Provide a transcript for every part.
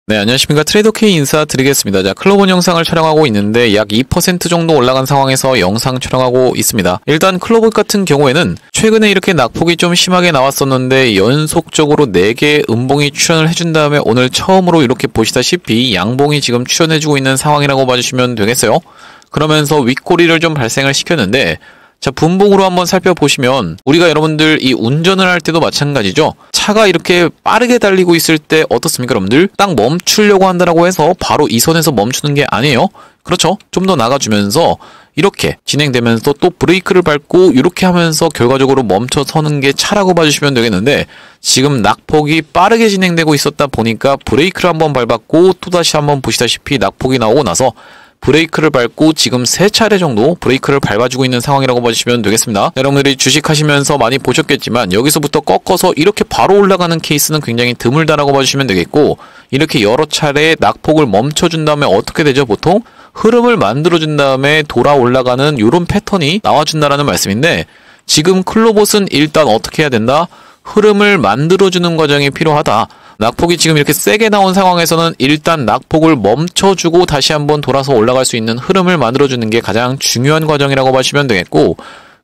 네, 안녕하십니까. 트레이더 K 인사드리겠습니다. 자, 클로본 영상을 촬영하고 있는데 약 2% 정도 올라간 상황에서 영상 촬영하고 있습니다. 일단 클로본 같은 경우에는 최근에 이렇게 낙폭이 좀 심하게 나왔었는데 연속적으로 4개 음봉이 출현을 해준 다음에 오늘 처음으로 이렇게 보시다시피 양봉이 지금 출현해주고 있는 상황이라고 봐주시면 되겠어요. 그러면서 윗꼬리를 좀 발생을 시켰는데, 자, 분봉으로 한번 살펴보시면 우리가 여러분들 이 운전을 할 때도 마찬가지죠. 차가 이렇게 빠르게 달리고 있을 때 어떻습니까, 여러분들? 딱 멈추려고 한다라고 해서 바로 이 선에서 멈추는 게 아니에요. 그렇죠? 좀 더 나가주면서 이렇게 진행되면서 또 브레이크를 밟고 이렇게 하면서 결과적으로 멈춰 서는 게 차라고 봐주시면 되겠는데, 지금 낙폭이 빠르게 진행되고 있었다 보니까 브레이크를 한번 밟았고 또다시 한번 보시다시피 낙폭이 나오고 나서 브레이크를 밟고 지금 3차례 정도 브레이크를 밟아주고 있는 상황이라고 봐주시면 되겠습니다. 여러분들이 주식하시면서 많이 보셨겠지만 여기서부터 꺾어서 이렇게 바로 올라가는 케이스는 굉장히 드물다라고 봐주시면 되겠고, 이렇게 여러 차례 낙폭을 멈춰준 다음에 어떻게 되죠? 보통 흐름을 만들어준 다음에 돌아 올라가는 이런 패턴이 나와준다라는 말씀인데, 지금 클로봇은 일단 어떻게 해야 된다? 흐름을 만들어주는 과정이 필요하다. 낙폭이 지금 이렇게 세게 나온 상황에서는 일단 낙폭을 멈춰주고 다시 한번 돌아서 올라갈 수 있는 흐름을 만들어주는 게 가장 중요한 과정이라고 보시면 되겠고,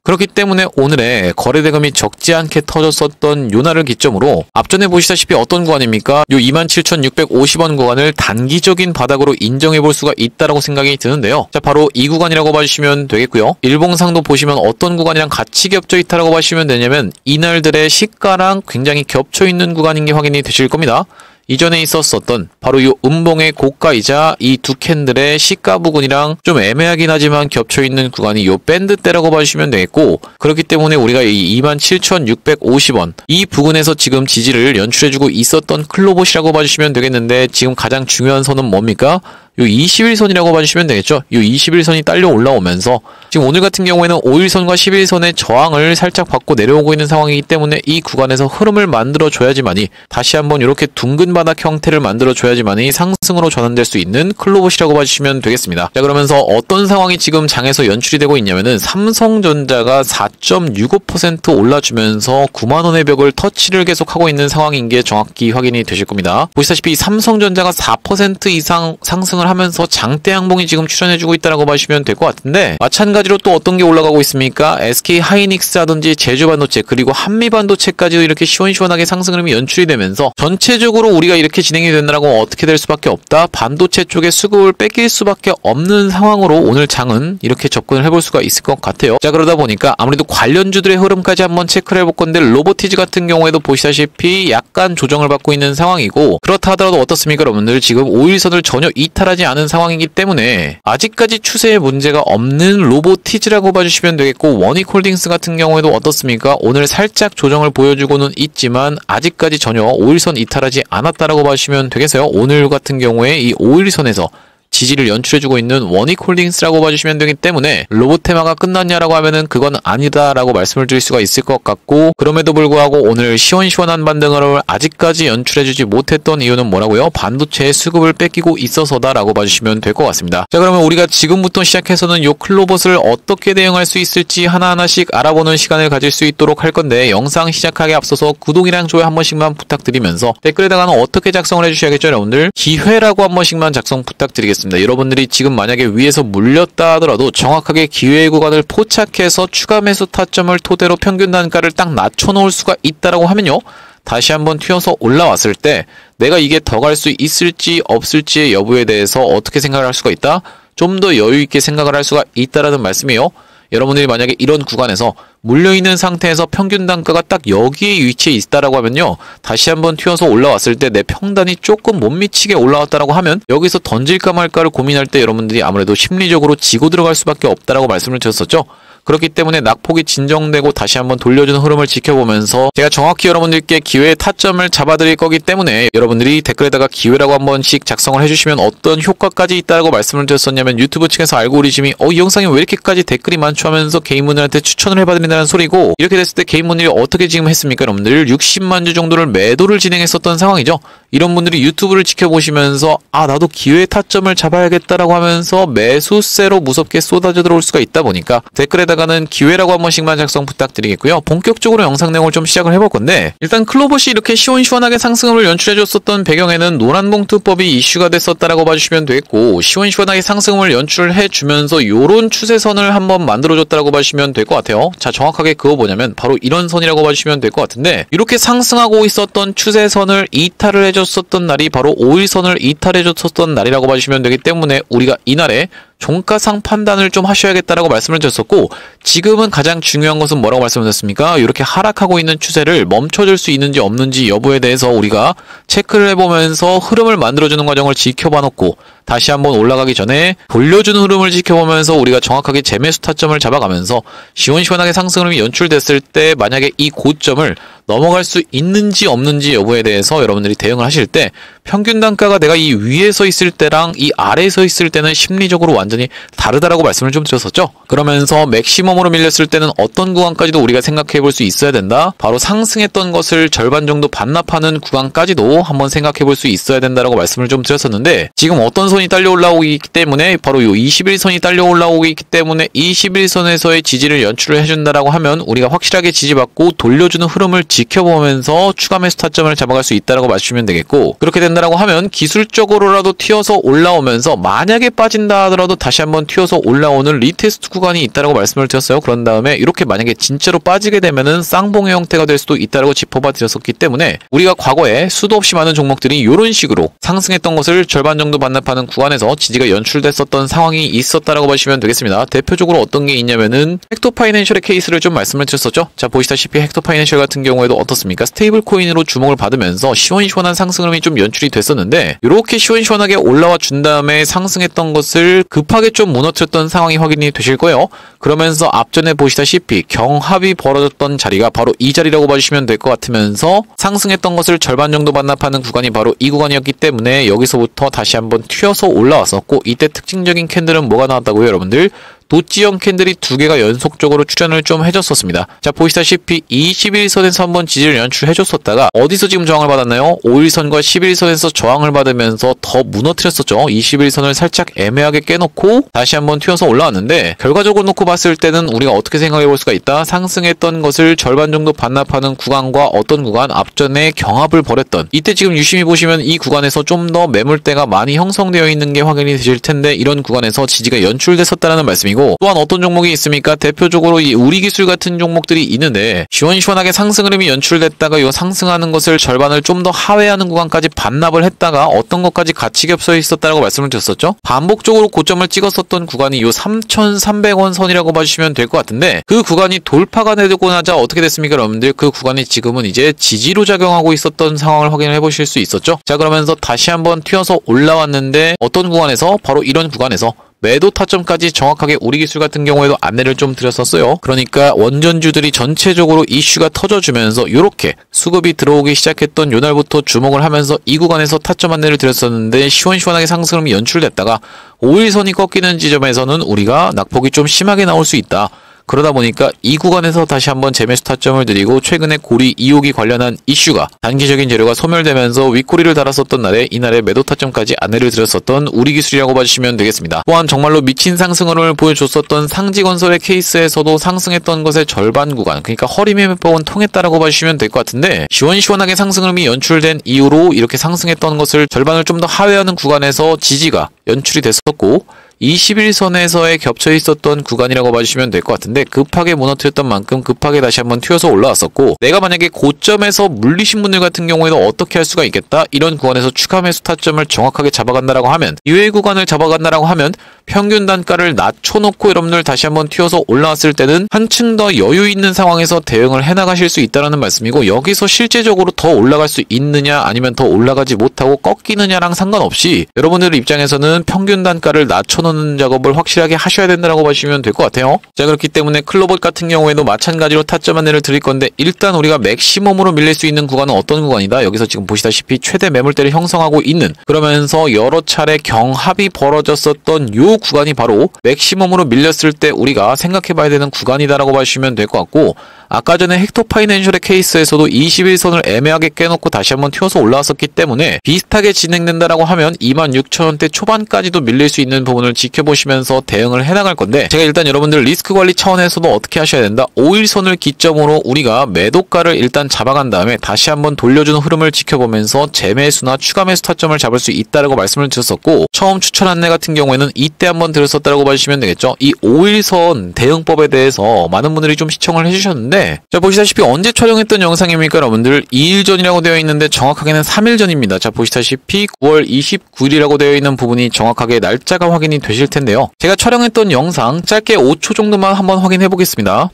그렇기 때문에 오늘의 거래대금이 적지 않게 터졌었던 요 날을 기점으로 앞전에 보시다시피 어떤 구간입니까? 요 27,650원 구간을 단기적인 바닥으로 인정해 볼 수가 있다라고 생각이 드는데요. 자, 바로 이 구간이라고 봐주시면 되겠고요. 일봉상도 보시면 어떤 구간이랑 같이 겹쳐 있다라고 봐주시면 되냐면 이날들의 시가랑 굉장히 겹쳐 있는 구간인 게 확인이 되실 겁니다. 이전에 있었었던 바로 이 음봉의 고가이자 이 두 캔들의 시가 부근이랑 좀 애매하긴 하지만 겹쳐있는 구간이 이 밴드대라고 봐주시면 되겠고, 그렇기 때문에 우리가 이 27,650원 이 부근에서 지금 지지를 연출해주고 있었던 클로봇이라고 봐주시면 되겠는데, 지금 가장 중요한 선은 뭡니까? 요 21선이라고 봐주시면 되겠죠. 요 21선이 딸려 올라오면서 지금 오늘 같은 경우에는 5일선과 11선의 저항을 살짝 받고 내려오고 있는 상황이기 때문에 이 구간에서 흐름을 만들어줘야지만이 다시 한번 이렇게 둥근 바닥 형태를 만들어줘야지만이 상승으로 전환될 수 있는 클로봇이라고 봐주시면 되겠습니다. 자, 그러면서 어떤 상황이 지금 장에서 연출이 되고 있냐면은 삼성전자가 4.65% 올라주면서 9만원의 벽을 터치를 계속하고 있는 상황인 게 정확히 확인이 되실 겁니다. 보시다시피 삼성전자가 4% 이상 상승을 하면서 장대 양봉이 지금 출현해주고 있다고 봐주시면 될 것 같은데, 마찬가지로 또 어떤 게 올라가고 있습니까? SK 하이닉스라든지 제주반도체 그리고 한미반도체까지도 이렇게 시원시원하게 상승 흐름이 연출이 되면서 전체적으로 우리가 이렇게 진행이 된다라고 어떻게 될 수밖에 없다. 반도체 쪽에 수급을 뺏길 수밖에 없는 상황으로 오늘 장은 이렇게 접근을 해볼 수가 있을 것 같아요. 자, 그러다 보니까 아무래도 관련주들의 흐름까지 한번 체크를 해볼 건데, 로보티즈 같은 경우에도 보시다시피 약간 조정을 받고 있는 상황이고, 그렇다 하더라도 어떻습니까, 여러분들? 지금 5일선을 전혀 이탈하지 않은 상황이기 때문에 아직까지 추세에 문제가 없는 로보티즈라고 봐주시면 되겠고, 원익홀딩스 같은 경우에도 어떻습니까? 오늘 살짝 조정을 보여주고는 있지만 아직까지 전혀 5일선 이탈하지 않았다라고 봐주시면 되겠어요. 오늘 같은 경우에 이 5일선에서 지지를 연출해주고 있는 원익홀딩스라고 봐주시면 되기 때문에 로봇 테마가 끝났냐라고 하면은 그건 아니다라고 말씀을 드릴 수가 있을 것 같고, 그럼에도 불구하고 오늘 시원시원한 반등을 아직까지 연출해주지 못했던 이유는 뭐라고요? 반도체의 수급을 뺏기고 있어서다라고 봐주시면 될 것 같습니다. 자, 그러면 우리가 지금부터 시작해서는 요 클로봇을 어떻게 대응할 수 있을지 하나하나씩 알아보는 시간을 가질 수 있도록 할 건데, 영상 시작하기에 앞서서 구독이랑 좋아요 한 번씩만 부탁드리면서 댓글에다가는 어떻게 작성을 해주셔야겠죠, 여러분들? 기회라고 한 번씩만 작성 부탁드리겠습니다. 여러분들이 지금 만약에 위에서 물렸다 하더라도 정확하게 기회의 구간을 포착해서 추가 매수 타점을 토대로 평균 단가를 딱 낮춰놓을 수가 있다라고 하면요, 다시 한번 튀어서 올라왔을 때 내가 이게 더 갈 수 있을지 없을지의 여부에 대해서 어떻게 생각을 할 수가 있다? 좀 더 여유있게 생각을 할 수가 있다라는 말씀이에요. 여러분들이 만약에 이런 구간에서 물려있는 상태에서 평균 단가가 딱 여기에 위치해 있다라고 하면요, 다시 한번 튀어서 올라왔을 때 내 평단이 조금 못 미치게 올라왔다라고 하면 여기서 던질까 말까를 고민할 때 여러분들이 아무래도 심리적으로 지고 들어갈 수밖에 없다라고 말씀을 드렸었죠. 그렇기 때문에 낙폭이 진정되고 다시 한번 돌려주는 흐름을 지켜보면서 제가 정확히 여러분들께 기회의 타점을 잡아드릴 거기 때문에 여러분들이 댓글에다가 기회라고 한 번씩 작성을 해주시면 어떤 효과까지 있다고 말씀을 드렸었냐면, 유튜브 측에서 알고리즘이 이 영상이 왜 이렇게까지 댓글이 많죠 하면서 개인분들한테 추천을 해봐드린다는 소리고, 이렇게 됐을 때 개인분들이 어떻게 지금 했습니까, 여러분들? 60만 주 정도를 매도를 진행했었던 상황이죠. 이런 분들이 유튜브를 지켜보시면서 아 나도 기회 타점을 잡아야겠다라고 하면서 매수세로 무섭게 쏟아져 들어올 수가 있다 보니까 댓글에다가는 기회라고 한 번씩만 작성 부탁드리겠고요. 본격적으로 영상 내용을 좀 시작을 해볼 건데 일단 클로봇이 이렇게 시원시원하게 상승을 연출해줬었던 배경에는 노란봉투법이 이슈가 됐었다라고 봐주시면 되겠고 시원시원하게 상승을 연출해주면서 요런 추세선을 한번 만들어줬다라고 봐주시면 될 것 같아요. 자 정확하게 그거 뭐냐면 바로 이런 선이라고 봐주시면 될 것 같은데 이렇게 상승하고 있었던 추세선을 이탈을 해줬었던 날이 바로 5일선을 이탈해줬었던 날이라고 봐주시면 되기 때문에 우리가 이날에 종가상 판단을 좀 하셔야겠다라고 말씀을 드렸었고 지금은 가장 중요한 것은 뭐라고 말씀드렸습니까? 이렇게 하락하고 있는 추세를 멈춰줄 수 있는지 없는지 여부에 대해서 우리가 체크를 해보면서 흐름을 만들어주는 과정을 지켜봐 놓고 다시 한번 올라가기 전에 돌려주는 흐름을 지켜보면서 우리가 정확하게 재매수 타점을 잡아가면서 시원시원하게 상승 흐름이 연출됐을 때 만약에 이 고점을 넘어갈 수 있는지 없는지 여부에 대해서 여러분들이 대응을 하실 때 평균 단가가 내가 이 위에 서 있을 때랑 이 아래에 서 있을 때는 심리적으로 완전히 다르다라고 말씀을 좀 드렸었죠. 그러면서 맥시멈으로 밀렸을 때는 어떤 구간까지도 우리가 생각해 볼 수 있어야 된다. 바로 상승했던 것을 절반 정도 반납하는 구간까지도 한번 생각해 볼 수 있어야 된다라고 말씀을 좀 드렸었는데 지금 어떤 선이 딸려 올라오고 있기 때문에 바로 요 21선이 딸려 올라오고 있기 때문에 21선에서의 지지를 연출을 해준다라고 하면 우리가 확실하게 지지받고 돌려주는 흐름을 지켜보면서 추가 매수 타점을 잡아갈 수 있다라고 맞추시면 되겠고 그렇게 된다라고 하면 기술적으로라도 튀어서 올라오면서 만약에 빠진다 하더라도 다시 한번 튀어서 올라오는 리테스트 구간이 있다라고 말씀을 드렸어요. 그런 다음에 이렇게 만약에 진짜로 빠지게 되면은 쌍봉의 형태가 될 수도 있다라고 짚어봐 드렸었기 때문에 우리가 과거에 수도 없이 많은 종목들이 이런 식으로 상승했던 것을 절반 정도 반납하는 구간에서 지지가 연출됐었던 상황이 있었다라고 보시면 되겠습니다. 대표적으로 어떤 게 있냐면은 헥토파이낸셜의 케이스를 좀 말씀을 드렸었죠. 자 보시다시피 헥토파이낸셜 같은 경우에도 어떻습니까? 스테이블 코인으로 주목을 받으면서 시원시원한 상승 흐름이 좀 연출이 됐었는데 이렇게 시원시원하게 올라와 준 다음에 상승했던 것을 급하게 좀 무너뜨렸던 상황이 확인이 되실 거예요. 그러면서 앞전에 보시다시피 경합이 벌어졌던 자리가 바로 이 자리라고 봐주시면 될 것 같으면서 상승했던 것을 절반 정도 반납하는 구간이 바로 이 구간이었기 때문에 여기서부터 다시 한번 튀어서 올라왔었고 이때 특징적인 캔들은 뭐가 나왔다고요 여러분들? 도지형 캔들이 두 개가 연속적으로 출현을 좀 해줬었습니다. 자 보시다시피 21선에서 한번 지지를 연출해줬었다가 어디서 지금 저항을 받았나요? 5일선과 11선에서 저항을 받으면서 더 무너뜨렸었죠. 21선을 살짝 애매하게 깨놓고 다시 한번 튀어서 올라왔는데 결과적으로 놓고 봤을 때는 우리가 어떻게 생각해 볼 수가 있다. 상승했던 것을 절반 정도 반납하는 구간과 어떤 구간 앞전에 경합을 벌였던 이때 지금 유심히 보시면 이 구간에서 좀 더 매물대가 많이 형성되어 있는 게 확인이 되실 텐데 이런 구간에서 지지가 연출됐었다는 말씀이고 또한 어떤 종목이 있습니까? 대표적으로 이 우리기술 같은 종목들이 있는데 시원시원하게 상승 흐름이 연출됐다가 이 상승하는 것을 절반을 좀 더 하회하는 구간까지 반납을 했다가 어떤 것까지 같이 겹쳐 있었다라고 말씀을 드렸었죠. 반복적으로 고점을 찍었었던 구간이 이 3,300원 선이라고 봐주시면 될 것 같은데 그 구간이 돌파가 되고 나자 어떻게 됐습니까 여러분들? 그 구간이 지금은 이제 지지로 작용하고 있었던 상황을 확인을 해보실 수 있었죠. 자 그러면서 다시 한번 튀어서 올라왔는데 어떤 구간에서? 바로 이런 구간에서 매도 타점까지 정확하게 우리기술 같은 경우에도 안내를 좀 드렸었어요. 그러니까 원전주들이 전체적으로 이슈가 터져주면서 이렇게 수급이 들어오기 시작했던 요날부터 주목을 하면서 이 구간에서 타점 안내를 드렸었는데 시원시원하게 상승이 연출됐다가 5일선이 꺾이는 지점에서는 우리가 낙폭이 좀 심하게 나올 수 있다. 그러다 보니까 이 구간에서 다시 한번 재매수 타점을 드리고 최근에 고리 2호기 관련한 이슈가 단기적인 재료가 소멸되면서 윗꼬리를 달았었던 날에 이날의 매도 타점까지 안내를 드렸었던 우리기술이라고 봐주시면 되겠습니다. 또한 정말로 미친 상승을 보여줬었던 상지건설의 케이스에서도 상승했던 것의 절반 구간 그러니까 허리 매매법은 통했다라고 봐주시면 될 것 같은데 시원시원하게 상승 흐름이 연출된 이후로 이렇게 상승했던 것을 절반을 좀 더 하회하는 구간에서 지지가 연출이 됐었고 21선에서의 겹쳐 있었던 구간이라고 봐주시면 될 것 같은데 급하게 무너뜨렸던 만큼 급하게 다시 한번 튀어서 올라왔었고 내가 만약에 고점에서 물리신 분들 같은 경우에도 어떻게 할 수가 있겠다 이런 구간에서 추가 매수 타점을 정확하게 잡아간다라고 하면 이외의 구간을 잡아간다라고 하면 평균 단가를 낮춰놓고 여러분들 다시 한번 튀어서 올라왔을 때는 한층 더 여유 있는 상황에서 대응을 해나가실 수 있다는 말씀이고 여기서 실제적으로 더 올라갈 수 있느냐 아니면 더 올라가지 못하고 꺾이느냐랑 상관없이 여러분들 입장에서는 평균 단가를 낮춰놓는 작업을 확실하게 하셔야 된다고 보시면 될 것 같아요. 자 그렇기 때문에 클로봇 같은 경우에도 마찬가지로 타점 안내를 드릴 건데 일단 우리가 맥시멈으로 밀릴 수 있는 구간은 어떤 구간이다. 여기서 지금 보시다시피 최대 매물대를 형성하고 있는 그러면서 여러 차례 경합이 벌어졌었던 요 구간이 바로 맥시멈으로 밀렸을 때 우리가 생각해 봐야 되는 구간이다라고 봐주시면 될 것 같고 아까 전에 헥토 파이낸셜의 케이스에서도 21선을 애매하게 깨놓고 다시 한번 튀어서 올라왔었기 때문에 비슷하게 진행된다라고 하면 26,000원대 초반까지도 밀릴 수 있는 부분을 지켜보시면서 대응을 해나갈 건데, 제가 일단 여러분들 리스크 관리 차원에서도 어떻게 하셔야 된다, 5일선을 기점으로 우리가 매도가를 일단 잡아간 다음에 다시 한번 돌려주는 흐름을 지켜보면서 재매수나 추가 매수 타점을 잡을 수 있다라고 말씀을 드렸었고, 처음 추천 안내 같은 경우에는 이때 한번 드렸었다라고 봐주시면 되겠죠. 이 5일선 대응법에 대해서 많은 분들이 좀 시청을 해주셨는데, 자, 보시다시피 언제 촬영했던 영상입니까 여러분들? 2일 전이라고 되어 있는데 정확하게는 3일 전입니다. 자, 보시다시피 9월 29일이라고 되어 있는 부분이 정확하게 날짜가 확인이 되실 텐데요. 제가 촬영했던 영상 짧게 5초 정도만 한번 확인해 보겠습니다.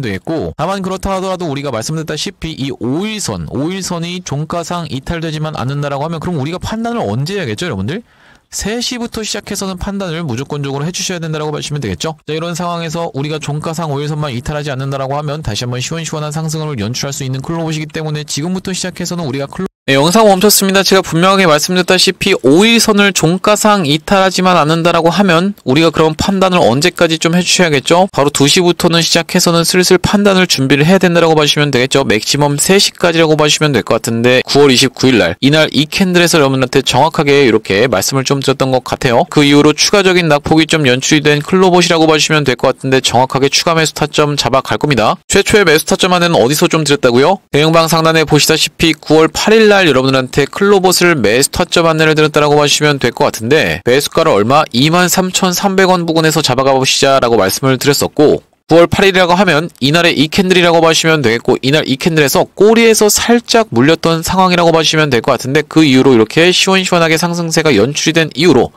되겠고, 다만 그렇다 하더라도 우리가 말씀드렸다시피 이 5일선이 종가상 이탈되지만 않는다라고 하면 그럼 우리가 판단을 언제 해야겠죠 여러분들? 3시부터 시작해서는 판단을 무조건적으로 해주셔야 된다고 보시면 되겠죠. 자, 이런 상황에서 우리가 종가상 5일선만 이탈하지 않는다라고 하면 다시 한번 시원시원한 상승을 연출할 수 있는 클로버시기 때문에 지금부터 시작해서는 우리가 네, 영상 멈췄습니다. 제가 분명하게 말씀드렸다시피 5일선을 종가상 이탈하지만 않는다라고 하면 우리가 그런 판단을 언제까지 좀 해주셔야겠죠. 바로 2시부터는 시작해서는 슬슬 판단을 준비를 해야 된다고 봐주시면 되겠죠. 맥시멈 3시까지라고 봐주시면 될 것 같은데 9월 29일날 이날 이 캔들에서 여러분한테 정확하게 이렇게 말씀을 좀 드렸던 것 같아요. 그 이후로 추가적인 낙폭이 좀 연출이 된 클로봇이라고 봐주시면 될 것 같은데 정확하게 추가 매수 타점 잡아갈 겁니다. 최초의 매수 타점 안에는 어디서 좀 드렸다고요? 대응방 상단에 보시다시피 9월 8일날 여러분들한테 클로봇을 매수 타점 안내를 드렸다라고 봐주시면 될 것 같은데, 매수가를 얼마? 23,300원 부근에서 잡아가 보시자라고 말씀을 드렸었고, 9월 8일이라고 하면 이날의 이 캔들이라고 봐주시면 되겠고, 이날 이 캔들에서 꼬리에서 살짝 물렸던 상황이라고 봐주시면 될 것 같은데, 그 이후로 이렇게 시원시원하게 상승세가 연출이 된 이후로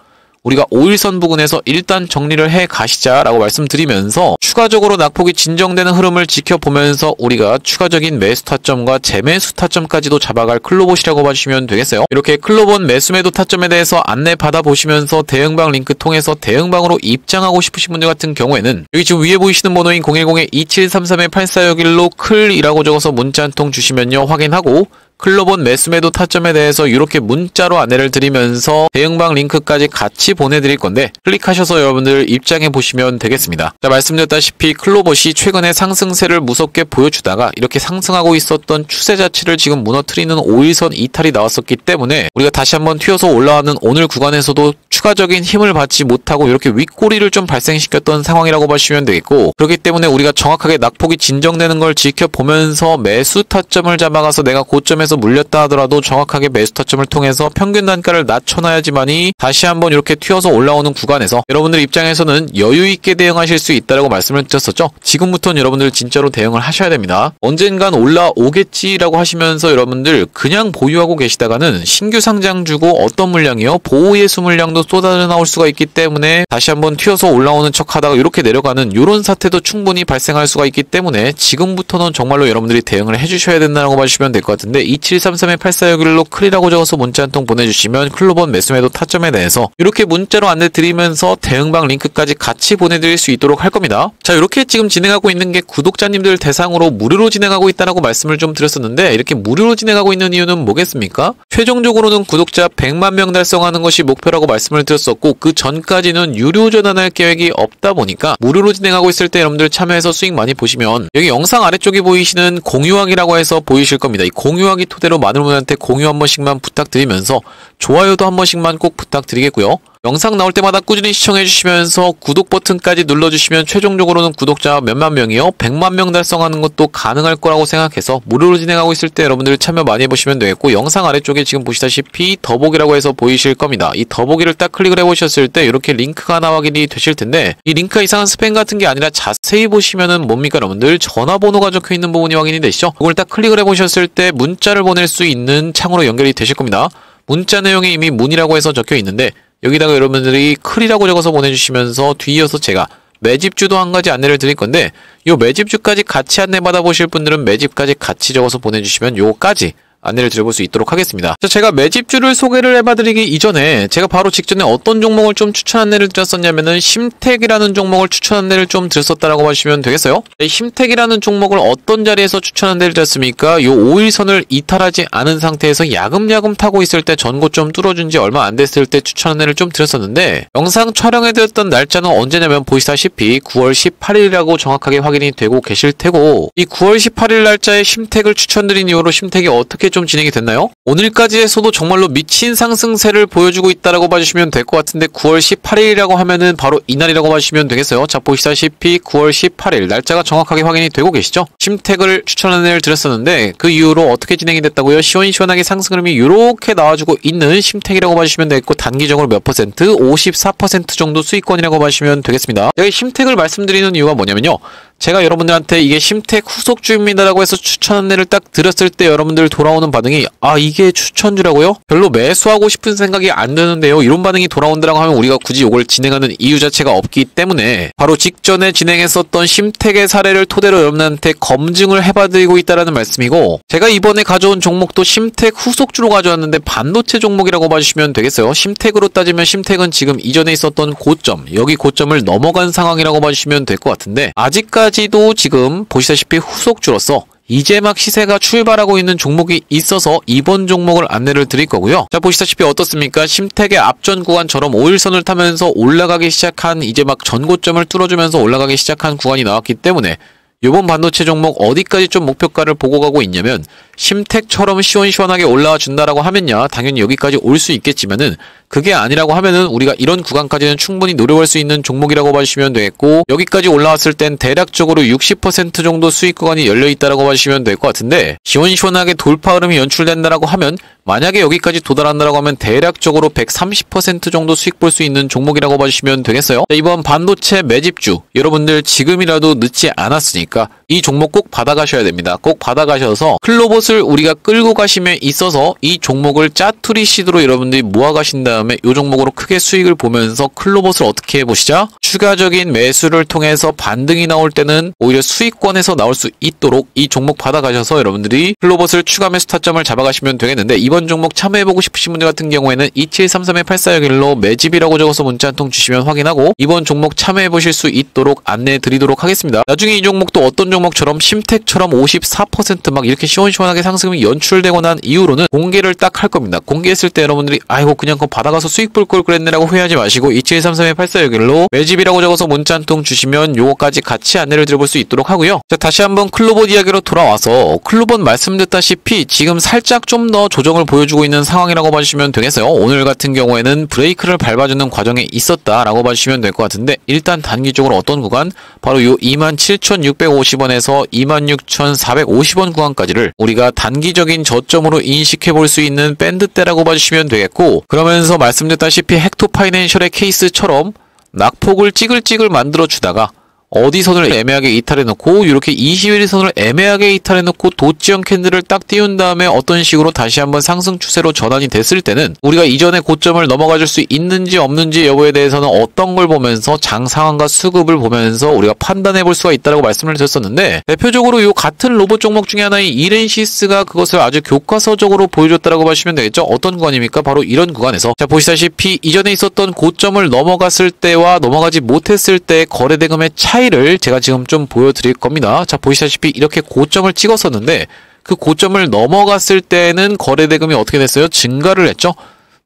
우리가 5일선 부근에서 일단 정리를 해 가시자라고 말씀드리면서 추가적으로 낙폭이 진정되는 흐름을 지켜보면서 우리가 추가적인 매수 타점과 재매수 타점까지도 잡아갈 클로봇이라고 봐주시면 되겠어요. 이렇게 클로봇 매수매도 타점에 대해서 안내 받아보시면서 대응방 링크 통해서 대응방으로 입장하고 싶으신 분들 같은 경우에는 여기 지금 위에 보이시는 번호인 010-2733-8461로 클이라고 적어서 문자 한 통 주시면요 확인하고, 클로봇 매수매도 타점에 대해서 이렇게 문자로 안내를 드리면서 대응방 링크까지 같이 보내드릴 건데 클릭하셔서 여러분들 입장해 보시면 되겠습니다. 자, 말씀드렸다시피 클로봇이 최근에 상승세를 무섭게 보여주다가 이렇게 상승하고 있었던 추세 자체를 지금 무너뜨리는 5일선 이탈이 나왔었기 때문에 우리가 다시 한번 튀어서 올라가는 오늘 구간에서도 추가적인 힘을 받지 못하고 이렇게 윗꼬리를 좀 발생시켰던 상황이라고 보시면 되겠고, 그렇기 때문에 우리가 정확하게 낙폭이 진정되는 걸 지켜보면서 매수 타점을 잡아가서 내가 고점에서 물렸다 하더라도 정확하게 매수 타점을 통해서 평균 단가를 낮춰놔야지만이 다시 한번 이렇게 튀어서 올라오는 구간에서 여러분들 입장에서는 여유있게 대응하실 수 있다고 말씀을 드렸었죠. 지금부터는 여러분들 진짜로 대응을 하셔야 됩니다. 언젠간 올라오겠지라고 하시면서 여러분들 그냥 보유하고 계시다가는 신규 상장 주고 어떤 물량이요? 보호예수 물량도 쏟아져 나올 수가 있기 때문에 다시 한번 튀어서 올라오는 척 하다가 이렇게 내려가는 이런 사태도 충분히 발생할 수가 있기 때문에 지금부터는 정말로 여러분들이 대응을 해주셔야 된다고 봐주시면 될 것 같은데, 2733-8461로 클이라고 적어서 문자 한 통 보내주시면 클로봇 매수매도 타점에 대해서 이렇게 문자로 안내 드리면서 대응방 링크까지 같이 보내드릴 수 있도록 할 겁니다. 자, 이렇게 지금 진행하고 있는 게 구독자님들 대상으로 무료로 진행하고 있다고 말씀을 좀 드렸었는데, 이렇게 무료로 진행하고 있는 이유는 뭐겠습니까? 최종적으로는 구독자 100만 명 달성하는 것이 목표라고 말씀을 드렸었고, 그 전까지는 유료 전환할 계획이 없다 보니까 무료로 진행하고 있을 때 여러분들 참여해서 수익 많이 보시면 여기 영상 아래쪽에 보이시는 공유하기라고 해서 보이실 겁니다. 이 공유하기 토대로 많은 분들한테 공유 한 번씩만 부탁드리면서 좋아요도 한 번씩만 꼭 부탁드리겠고요. 영상 나올 때마다 꾸준히 시청해주시면서 구독 버튼까지 눌러주시면 최종적으로는 구독자 몇만 명이요? 100만 명 달성하는 것도 가능할 거라고 생각해서 무료로 진행하고 있을 때 여러분들 참여 많이 해보시면 되겠고, 영상 아래쪽에 지금 보시다시피 더보기라고 해서 보이실 겁니다. 이 더보기를 딱 클릭을 해보셨을 때 이렇게 링크가 하나 확인이 되실 텐데, 이 링크가 이상한 스팸 같은 게 아니라 자세히 보시면은 뭡니까 여러분들? 전화번호가 적혀있는 부분이 확인이 되시죠? 그걸 딱 클릭을 해보셨을 때 문자를 보낼 수 있는 창으로 연결이 되실 겁니다. 문자 내용이 이미 문이라고 해서 적혀 있는데 여기다가 여러분들이 클이라고 적어서 보내주시면서 뒤이어서 제가 매집주도 한 가지 안내를 드릴 건데, 요 매집주까지 같이 안내 받아보실 분들은 매집까지 같이 적어서 보내주시면 요거까지 안내를 드려볼 수 있도록 하겠습니다. 자, 제가 매집주를 소개를 해봐드리기 이전에 제가 바로 직전에 어떤 종목을 좀 추천 안내를 드렸었냐면은 심택이라는 종목을 추천 안내를 좀 드렸었다라고 보시면 되겠어요. 이 심택이라는 종목을 어떤 자리에서 추천 안내를 드렸습니까? 요 5일선을 이탈하지 않은 상태에서 야금야금 타고 있을 때 전고점 뚫어준 지 얼마 안 됐을 때 추천 안내를 좀 드렸었는데 영상 촬영해드렸던 날짜는 언제냐면 보시다시피 9월 18일이라고 정확하게 확인이 되고 계실 테고 이 9월 18일 날짜에 심택을 추천드린 이후로 심택이 어떻게 좀 진행이 됐나요? 오늘까지에서도 정말로 미친 상승세를 보여주고 있다라고 봐주시면 될 것 같은데 9월 18일이라고 하면은 바로 이날이라고 봐주시면 되겠어요. 자, 보시다시피 9월 18일 날짜가 정확하게 확인이 되고 계시죠? 심택을 추천 안내를 드렸었는데 그 이후로 어떻게 진행이 됐다고요? 시원시원하게 상승 흐름이 이렇게 나와주고 있는 심택이라고 봐주시면 되겠고 단기적으로 몇 퍼센트? 54% 정도 수익권이라고 봐주시면 되겠습니다. 여기 심택을 말씀드리는 이유가 뭐냐면요. 제가 여러분들한테 이게 심택 후속주입니다라고 해서 추천 안내를 딱 드렸을 때 여러분들 돌아오는 반응이 아 이게 추천주라고요? 별로 매수하고 싶은 생각이 안 드는데요. 이런 반응이 돌아온다라고 하면 우리가 굳이 이걸 진행하는 이유 자체가 없기 때문에 바로 직전에 진행했었던 심택의 사례를 토대로 여러분한테 검증을 해봐드리고 있다라는 말씀이고 제가 이번에 가져온 종목도 심택 후속주로 가져왔는데 반도체 종목이라고 봐주시면 되겠어요. 심택으로 따지면 심택은 지금 이전에 있었던 고점 여기 고점을 넘어간 상황이라고 봐주시면 될 것 같은데 아직까지도 지금 보시다시피 후속주로서 이제 막 시세가 출발하고 있는 종목이 있어서 이번 종목을 안내를 드릴 거고요. 자, 보시다시피 어떻습니까? 심택의 앞전 구간처럼 5일선을 타면서 올라가기 시작한 이제 막 전고점을 뚫어주면서 올라가기 시작한 구간이 나왔기 때문에 이번 반도체 종목 어디까지 좀 목표가를 보고 가고 있냐면 심택처럼 시원시원하게 올라와 준다라고 하면요 당연히 여기까지 올 수 있겠지만은 그게 아니라고 하면은 우리가 이런 구간까지는 충분히 노려볼 수 있는 종목이라고 봐주시면 되겠고 여기까지 올라왔을 땐 대략적으로 60% 정도 수익 구간이 열려있다라고 봐주시면 될 것 같은데 시원시원하게 돌파 흐름이 연출된다라고 하면 만약에 여기까지 도달한다라고 하면 대략적으로 130% 정도 수익 볼 수 있는 종목이라고 봐주시면 되겠어요. 자, 이번 반도체 매집주 여러분들 지금이라도 늦지 않았으니까 이 종목 꼭 받아가셔야 됩니다. 꼭 받아가셔서 클로봇을 우리가 끌고 가심에 있어서 이 종목을 짜투리 시드로 여러분들이 모아가신 다음에 이 종목으로 크게 수익을 보면서 클로봇을 어떻게 해보시죠? 추가적인 매수를 통해서 반등이 나올 때는 오히려 수익권에서 나올 수 있도록 이 종목 받아가셔서 여러분들이 클로봇을 추가 매수 타점을 잡아가시면 되겠는데 이번 종목 참여해보고 싶으신 분들 같은 경우에는 2733-8461로 매집이라고 적어서 문자 한 통 주시면 확인하고 이번 종목 참여해보실 수 있도록 안내해 드리도록 하겠습니다. 나중에 이 종목도 어떤 종목처럼 심택처럼 54% 이렇게 시원시원하게 상승이 연출되고 난 이후로는 공개를 딱 할 겁니다. 공개했을 때 여러분들이 아이고 그냥 그거 받아가서 수익 볼 걸 그랬네라고 후회하지 마시고 2733-8461로 매집이라고 적어서 문자 한 통 주시면 요거까지 같이 안내를 드려볼 수 있도록 하고요. 자, 다시 한번 클로봇 이야기로 돌아와서 클로봇 말씀드렸다시피 지금 살짝 좀 더 조정을 보여주고 있는 상황이라고 봐주시면 되겠어요. 오늘 같은 경우에는 브레이크를 밟아주는 과정에 있었다라고 봐주시면 될 것 같은데 일단 단기적으로 어떤 구간? 바로 요 27,650원에서 26,450원 구간까지를 우리가 단기적인 저점으로 인식해 볼 수 있는 밴드대라고 봐주시면 되겠고 그러면서 말씀드렸다시피 헥토파이낸셜의 케이스처럼 낙폭을 찌글찌글 만들어 주다가 어디선을 애매하게 이탈해놓고 이렇게 21선을 애매하게 이탈해놓고 도치형 캔들을 딱 띄운 다음에 어떤 식으로 다시 한번 상승 추세로 전환이 됐을 때는 우리가 이전의 고점을 넘어가 줄 수 있는지 없는지 여부에 대해서는 어떤 걸 보면서 장 상황과 수급을 보면서 우리가 판단해 볼 수가 있다고 말씀을 드렸었는데 대표적으로 이 같은 로봇 종목 중에 하나인 이렌시스가 그것을 아주 교과서적으로 보여줬다라고 보시면 되겠죠. 어떤 구간입니까? 바로 이런 구간에서 자 보시다시피 이전에 있었던 고점을 넘어갔을 때와 넘어가지 못했을 때 거래대금의 차이를 제가 지금 좀 보여드릴 겁니다. 자 보시다시피 이렇게 고점을 찍었었는데 그 고점을 넘어갔을 때는 거래대금이 어떻게 됐어요? 증가를 했죠.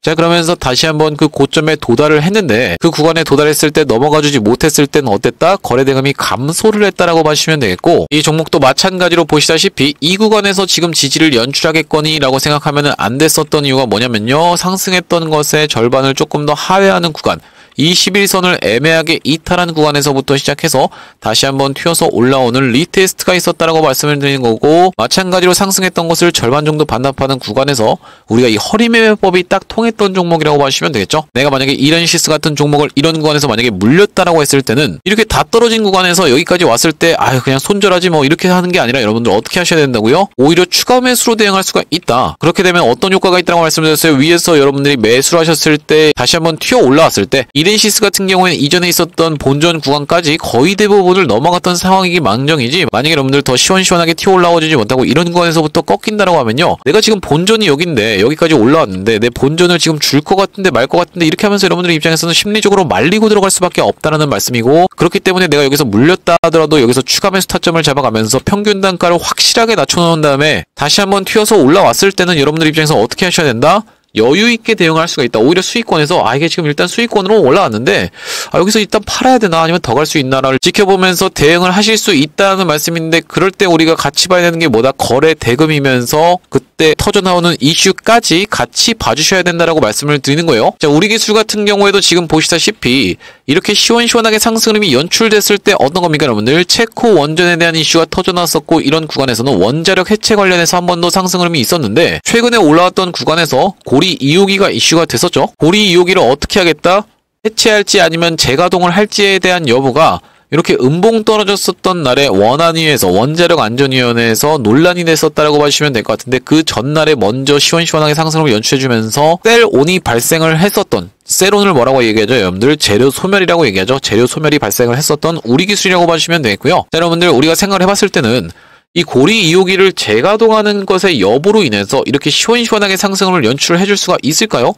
자 그러면서 다시 한번 그 고점에 도달을 했는데 그 구간에 도달했을 때 넘어가주지 못했을 때는 어땠다? 거래대금이 감소를 했다라고 봐주시면 되겠고 이 종목도 마찬가지로 보시다시피 이 구간에서 지금 지지를 연출하겠거니 라고 생각하면 안 됐었던 이유가 뭐냐면요. 상승했던 것의 절반을 조금 더 하회하는 구간 21선을 애매하게 이탈한 구간에서부터 시작해서 다시 한번 튀어서 올라오는 리테스트가 있었다라고 말씀을 드리는 거고 마찬가지로 상승했던 것을 절반 정도 반납하는 구간에서 우리가 이 허리매매법이 딱 통했던 종목이라고 보시면 되겠죠. 내가 만약에 이렌시스 같은 종목을 이런 구간에서 만약에 물렸다라고 했을 때는 이렇게 다 떨어진 구간에서 여기까지 왔을 때 아유 그냥 손절하지 뭐 이렇게 하는 게 아니라 여러분들 어떻게 하셔야 된다고요? 오히려 추가 매수로 대응할 수가 있다. 그렇게 되면 어떤 효과가 있다고 말씀드렸어요. 위에서 여러분들이 매수를 하셨을 때 다시 한번 튀어 올라왔을 때 이렌시스 같은 경우에는 이전에 있었던 본전 구간까지 거의 대부분을 넘어갔던 상황이기 망정이지, 만약에 여러분들 더 시원시원하게 튀어 올라오지 못하고 이런 구간에서부터 꺾인다라고 하면요, 내가 지금 본전이 여긴데 여기까지 올라왔는데 내 본전을 지금 줄 것 같은데 말 것 같은데 이렇게 하면서 여러분들 입장에서는 심리적으로 말리고 들어갈 수밖에 없다라는 말씀이고, 그렇기 때문에 내가 여기서 물렸다 하더라도 여기서 추가 매수 타점을 잡아가면서 평균 단가를 확실하게 낮춰놓은 다음에 다시 한번 튀어서 올라왔을 때는 여러분들 입장에서 어떻게 하셔야 된다? 여유있게 대응할 수가 있다. 오히려 수익권에서 이게 지금 일단 수익권으로 올라왔는데 여기서 일단 팔아야 되나 아니면 더 갈 수 있나를 지켜보면서 대응을 하실 수 있다는 말씀인데, 그럴 때 우리가 같이 봐야 되는 게 뭐다? 거래 대금이면서 그때 터져나오는 이슈까지 같이 봐주셔야 된다라고 말씀을 드리는 거예요. 자, 우리 기술 같은 경우에도 지금 보시다시피 이렇게 시원시원하게 상승 흐름이 연출됐을 때 어떤 겁니까 여러분들? 체코 원전에 대한 이슈가 터져나왔었고, 이런 구간에서는 원자력 해체 관련해서 한 번 더 상승 흐름이 있었는데, 최근에 올라왔던 구간에서 고리 2호기가 이슈가 됐었죠. 고리 2호기를 어떻게 하겠다? 해체할지 아니면 재가동을 할지에 대한 여부가 이렇게 음봉 떨어졌었던 날에 원안위에서, 원자력 안전위원회에서 논란이 됐었다라고 봐주시면 될 것 같은데, 그 전날에 먼저 시원시원하게 상승을 연출해주면서 셀온이 발생을 했었던, 셀온을 뭐라고 얘기하죠? 여러분들 재료 소멸이라고 얘기하죠. 재료 소멸이 발생을 했었던 우리 기술이라고 봐주시면 되겠고요. 자, 여러분들 우리가 생각을 해봤을 때는 이 고리 2호기를 재가동하는 것의 여부로 인해서 이렇게 시원시원하게 상승을 연출해줄 수가 있을까요?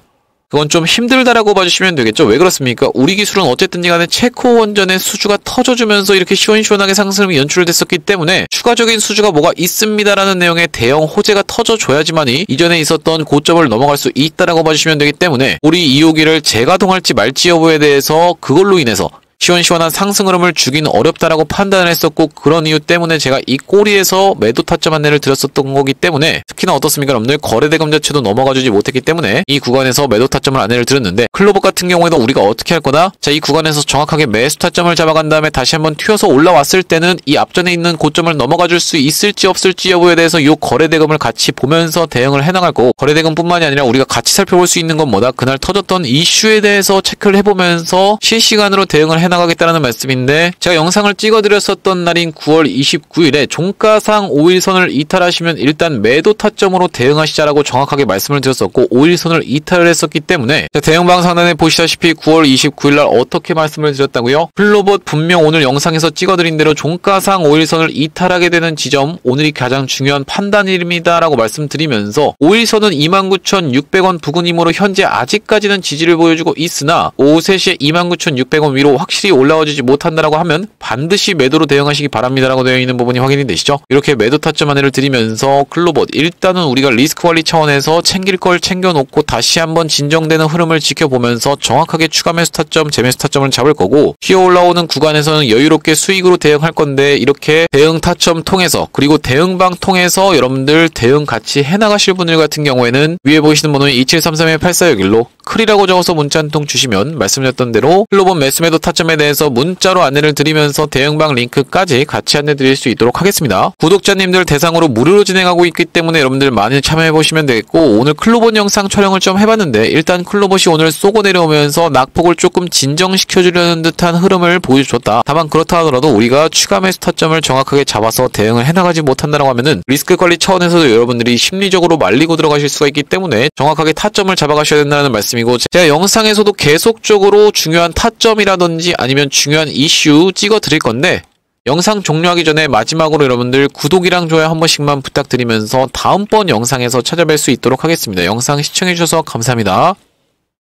그건 좀 힘들다라고 봐주시면 되겠죠. 왜 그렇습니까? 우리 기술은 어쨌든지 간에 체코 원전의 수주가 터져주면서 이렇게 시원시원하게 상승이 연출됐었기 때문에 추가적인 수주가 뭐가 있습니다라는 내용의 대형 호재가 터져줘야지만이 이전에 있었던 고점을 넘어갈 수 있다라고 봐주시면 되기 때문에, 우리 2호기를 재가동할지 말지 여부에 대해서 그걸로 인해서 시원시원한 상승 흐름을 주기는 어렵다라고 판단을 했었고, 그런 이유 때문에 제가 이 꼬리에서 매도 타점 안내를 드렸었던 거기 때문에, 특히나 어떻습니까 여러분들? 거래대금 자체도 넘어가주지 못했기 때문에 이 구간에서 매도 타점을 안내를 드렸는데, 클로버 같은 경우에도 우리가 어떻게 할 거다? 자, 이 구간에서 정확하게 매수 타점을 잡아간 다음에 다시 한번 튀어서 올라왔을 때는 이 앞전에 있는 고점을 넘어가줄 수 있을지 없을지 여부에 대해서 이 거래대금을 같이 보면서 대응을 해나갈 거고, 거래대금뿐만이 아니라 우리가 같이 살펴볼 수 있는 건 뭐다? 그날 터졌던 이슈에 대해서 체크를 해보면서 실시간으로 대응을 나가겠다는 말씀인데, 제가 영상을 찍어드렸었던 날인 9월 29일에 종가상 5일선을 이탈하시면 일단 매도 타점으로 대응하시자라고 정확하게 말씀을 드렸었고, 5일선을 이탈을 했었기 때문에 대응방 상단에 보시다시피 9월 29일날 어떻게 말씀을 드렸다고요? 플로봇 분명 오늘 영상에서 찍어드린 대로 종가상 5일선을 이탈하게 되는 지점, 오늘이 가장 중요한 판단일입니다 라고 말씀드리면서, 5일선은 29,600원 부근이므로 현재 아직까지는 지지를 보여주고 있으나 오후 3시에 29,600원 위로 확실히 올라와주지 못한다라고 하면 반드시 매도로 대응하시기 바랍니다라고 되어 있는 부분이 확인이 되시죠? 이렇게 매도 타점 안내를 드리면서, 클로봇 일단은 우리가 리스크 관리 차원에서 챙길 걸 챙겨놓고 다시 한번 진정되는 흐름을 지켜보면서 정확하게 추가 매수 타점, 재매수 타점을 잡을 거고, 휘어 올라오는 구간에서는 여유롭게 수익으로 대응할 건데, 이렇게 대응 타점 통해서, 그리고 대응방 통해서 여러분들 대응 같이 해나가실 분들 같은 경우에는 위에 보이시는 번호인 2733-8461로 클이라고 적어서 문자 한 통 주시면 말씀드렸던 대로 클로봇 매수 매도 타점에 대해서 문자로 안내를 드리면서 대응방 링크까지 같이 안내 드릴 수 있도록 하겠습니다. 구독자님들 대상으로 무료로 진행하고 있기 때문에 여러분들 많이 참여해보시면 되겠고, 오늘 클로봇 영상 촬영을 좀 해봤는데, 일단 클로봇이 오늘 쏘고 내려오면서 낙폭을 조금 진정시켜주려는 듯한 흐름을 보여줬다. 다만 그렇다 하더라도 우리가 추가 매수 타점을 정확하게 잡아서 대응을 해나가지 못한다라고 하면은 리스크 관리 차원에서도 여러분들이 심리적으로 말리고 들어가실 수가 있기 때문에 정확하게 타점을 잡아가셔야 된다는 말씀이고, 제가 영상에서도 계속적으로 중요한 타점이라든지 아니면 중요한 이슈 찍어 드릴 건데, 영상 종료하기 전에 마지막으로 여러분들 구독이랑 좋아요 한 번씩만 부탁드리면서 다음번 영상에서 찾아뵐 수 있도록 하겠습니다. 영상 시청해주셔서 감사합니다.